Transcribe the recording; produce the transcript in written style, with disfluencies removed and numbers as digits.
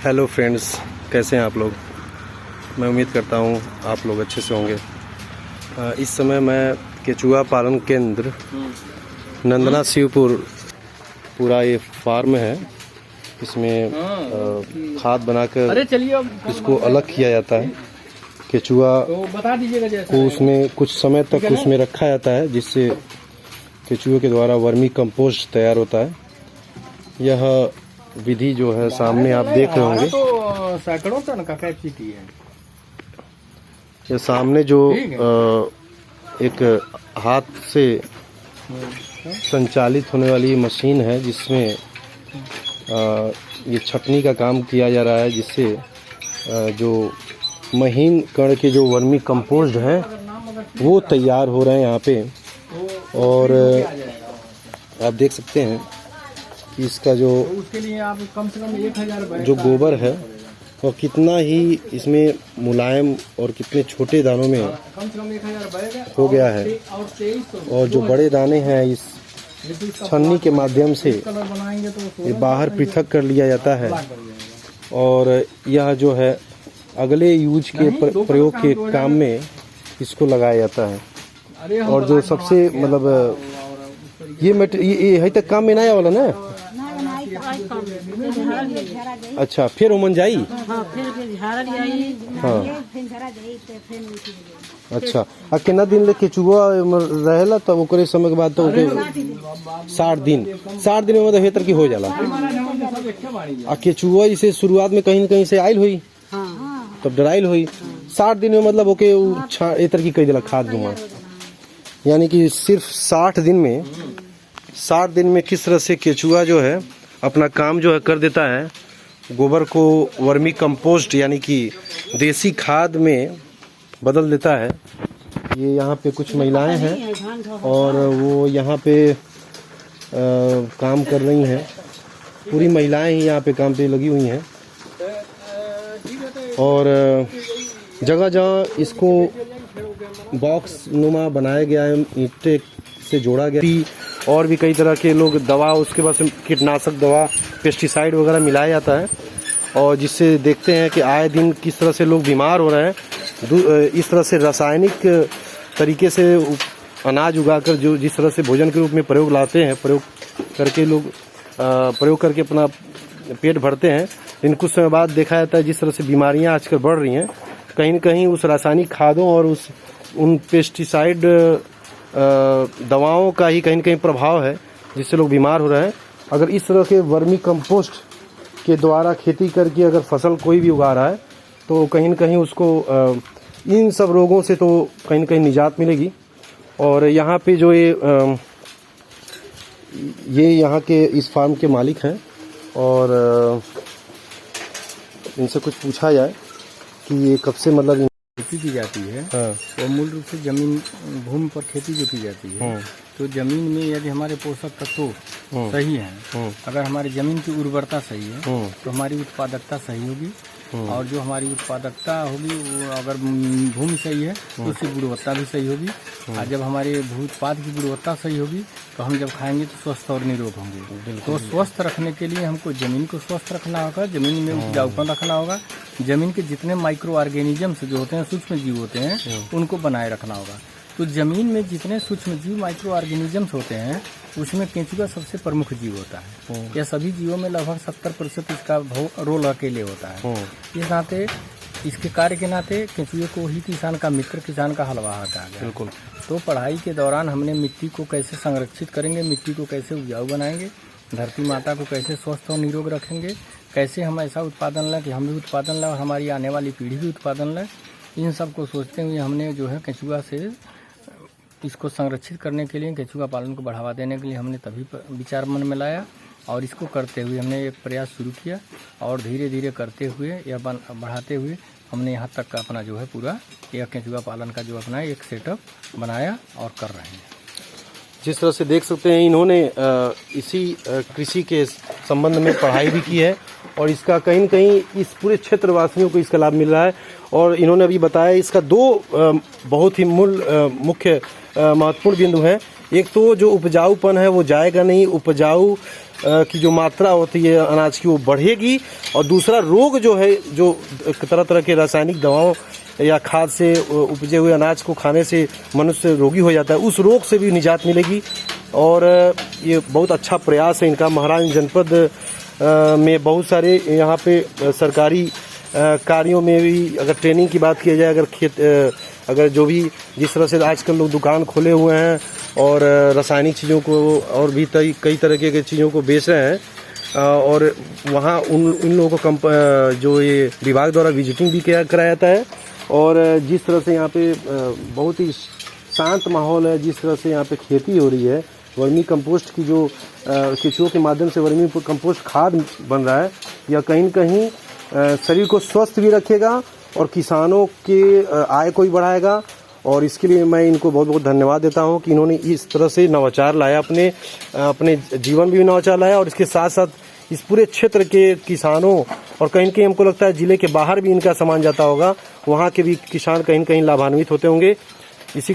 Hello friends, कैसे हैं आप लोग। मैं उम्मीद करता हूं आप लोग अच्छे से होंगे। इस समय मैं केचुआ पालन केंद्र नंदना शिवपुर पूरा ये फार्म है। इसमें खाद बनाकर इसको अलग किया जाता है। केचुआ को उसमें कुछ समय तक उसमें रखा जाता है, जिससे केचुए के द्वारा वर्मी कंपोस्ट तैयार होता है। यह विधि जो है सामने आप देख रहे होंगे। तो सैकड़ों टन का कैपेसिटी है। ये सामने जो एक हाथ से संचालित होने वाली मशीन है, जिसमें ये छटनी का काम किया जा रहा है, जिससे जो महीन कण के जो वर्मी कंपोस्ट है वो तैयार हो रहे हैं यहाँ पे। और आप देख सकते हैं कि इसका जो उसके लिए आप कम से कम 1000 जो गोबर है और कितना ही इसमें मुलायम और कितने छोटे दानों में कम से कम 1000 हो गया है। और जो बड़े दाने हैं इस छन्नी के माध्यम से ये बाहर पृथक कर लिया जाता है। और यह जो है अगले यूज के प्रयोग के काम में इसको लगाया जाता है। और जो सबसे मतलब ये है तक काम में नया वाला ना। अच्छा, फिर उमन जाई। हाँ, अच्छा। आ कितना दिन ले केचुआ रहेला, तब ओकरे समय के बाद तो 60 दिन में मतलब हेतर की हो जाला। आ केचुआ इसे शुरुआत में कहीं न कहीं से आयल हुई, तब डराइल हुई। 60 दिन में मतलब ओके एतर की कही दिला खाद दूंगा। यानी कि सिर्फ 60 दिन में किस तरह से केचुआ जो है अपना काम जो है कर देता है। गोबर को वर्मी कंपोस्ट यानी कि देसी खाद में बदल देता है। ये यहाँ पे कुछ महिलाएं हैं और वो यहाँ पे काम कर रही हैं। पूरी महिलाएं ही यहाँ पे काम पे लगी हुई हैं। और जगह जगह इसको बॉक्स नुमा बनाया गया है, ईंटे से जोड़ा गया। और भी कई तरह के लोग दवा, उसके बाद कीटनाशक दवा, पेस्टिसाइड वगैरह मिलाया जाता है। और जिससे देखते हैं कि आए दिन किस तरह से लोग बीमार हो रहे हैं। इस तरह से रासायनिक तरीके से अनाज उगाकर जो जिस तरह से भोजन के रूप में प्रयोग लाते हैं, प्रयोग करके अपना पेट भरते हैं। लेकिन कुछ समय बाद देखा जाता है जिस तरह से बीमारियां आजकल बढ़ रही हैं, कहीं न कहीं उस रासायनिक खादों और उन पेस्टिसाइड दवाओं का ही कहीं न कहीं प्रभाव है, जिससे लोग बीमार हो रहे हैं। अगर इस तरह के वर्मी कंपोस्ट के द्वारा खेती करके अगर फसल कोई भी उगा रहा है, तो कहीं न कहीं उसको इन सब रोगों से तो कहीं न कहीं निजात मिलेगी। और यहाँ पे जो ये यहाँ के इस फार्म के मालिक हैं, और इनसे कुछ पूछा जाए कि ये कब से मतलब खेती की जाती है। हाँ। तो मूल रूप से जमीन भूमि पर खेती जो की जाती है। हाँ। तो जमीन में यदि हमारे पोषक तत्व सही हैं, अगर हमारी जमीन की उर्वरता सही है, तो हमारी उत्पादकता सही होगी। और जो हमारी उत्पादकता होगी वो अगर भूमि सही है तो उसकी गुणवत्ता भी सही होगी। और जब हमारे भू उत्पाद की गुणवत्ता सही होगी तो हम जब खाएंगे तो स्वस्थ और निरोग होंगे। तो स्वस्थ रखने के लिए हमको जमीन को स्वस्थ रखना होगा, जमीन में उपजाऊपन रखना होगा। जमीन के जितने माइक्रो ऑर्गेनिजम्स जो होते हैं, सूक्ष्म जीव होते हैं, उनको बनाए रखना होगा। तो जमीन में जितने सूक्ष्म जीव माइक्रो ऑर्गेनिजम्स होते हैं, उसमें केंचुआ सबसे प्रमुख जीव होता है। यह सभी जीवों में लगभग 70% इसका रोल अकेले होता है। इस नाते, इसके कार्य के नाते केंचुए को ही किसान का मित्र, किसान का हलवाहा कहा गया। बिल्कुल। तो पढ़ाई के दौरान हमने मिट्टी को कैसे संरक्षित करेंगे, मिट्टी को कैसे उपजाऊ बनाएंगे, धरती माता को कैसे स्वस्थ और निरोग रखेंगे, कैसे हम ऐसा उत्पादन लें कि हम भी उत्पादन लें और हमारी आने वाली पीढ़ी भी उत्पादन लें, इन सब को सोचते हुए हमने जो है केंचुआ से इसको संरक्षित करने के लिए, केंचुआ पालन को बढ़ावा देने के लिए हमने तभी विचार मन में लाया। और इसको करते हुए हमने एक प्रयास शुरू किया और धीरे धीरे करते हुए या बढ़ाते हुए हमने यहाँ तक का अपना जो है पूरा यह केंचुआ पालन का जो अपना एक सेटअप बनाया और कर रहे हैं। जिस तरह से देख सकते हैं, इन्होंने इसी कृषि के संबंध में पढ़ाई भी की है और इसका कहीं न कहीं इस पूरे क्षेत्रवासियों को इसका लाभ मिल रहा है। और इन्होंने अभी बताया इसका दो बहुत ही मुख्य महत्वपूर्ण बिंदु है। एक तो जो उपजाऊपन है वो जाएगा नहीं, उपजाऊ की जो मात्रा होती है अनाज की वो बढ़ेगी, और दूसरा रोग जो है, जो तरह तरह के रासायनिक दवाओं या खाद से उपजे हुए अनाज को खाने से मनुष्य रोगी हो जाता है, उस रोग से भी निजात मिलेगी। और ये बहुत अच्छा प्रयास है इनका। महाराज जनपद में बहुत सारे यहाँ पे सरकारी कार्यों में भी अगर ट्रेनिंग की बात की जाए, अगर जो भी जिस तरह से आजकल लोग दुकान खोले हुए हैं और रासायनिक चीज़ों को और भी कई तरह के चीज़ों को बेच रहे हैं, और वहाँ उन लोगों को जो ये विभाग द्वारा विजिटिंग भी कराया जाता है। और जिस तरह से यहाँ पे बहुत ही शांत माहौल है, जिस तरह से यहाँ पे खेती हो रही है, वर्मी कंपोस्ट की जो केचुओं के माध्यम से वर्मी कंपोस्ट खाद बन रहा है, यह कहीं न कहीं शरीर को स्वस्थ भी रखेगा और किसानों के आय को भी बढ़ाएगा। और इसके लिए मैं इनको बहुत बहुत धन्यवाद देता हूं कि इन्होंने इस तरह से नवाचार लाया, अपने जीवन में भी नवाचार लाया, और इसके साथ साथ इस पूरे क्षेत्र के किसानों, और कहीं न कहीं हमको लगता है जिले के बाहर भी इनका सामान जाता होगा, वहाँ के भी किसान कहीं न कहीं लाभान्वित होते होंगे। इसी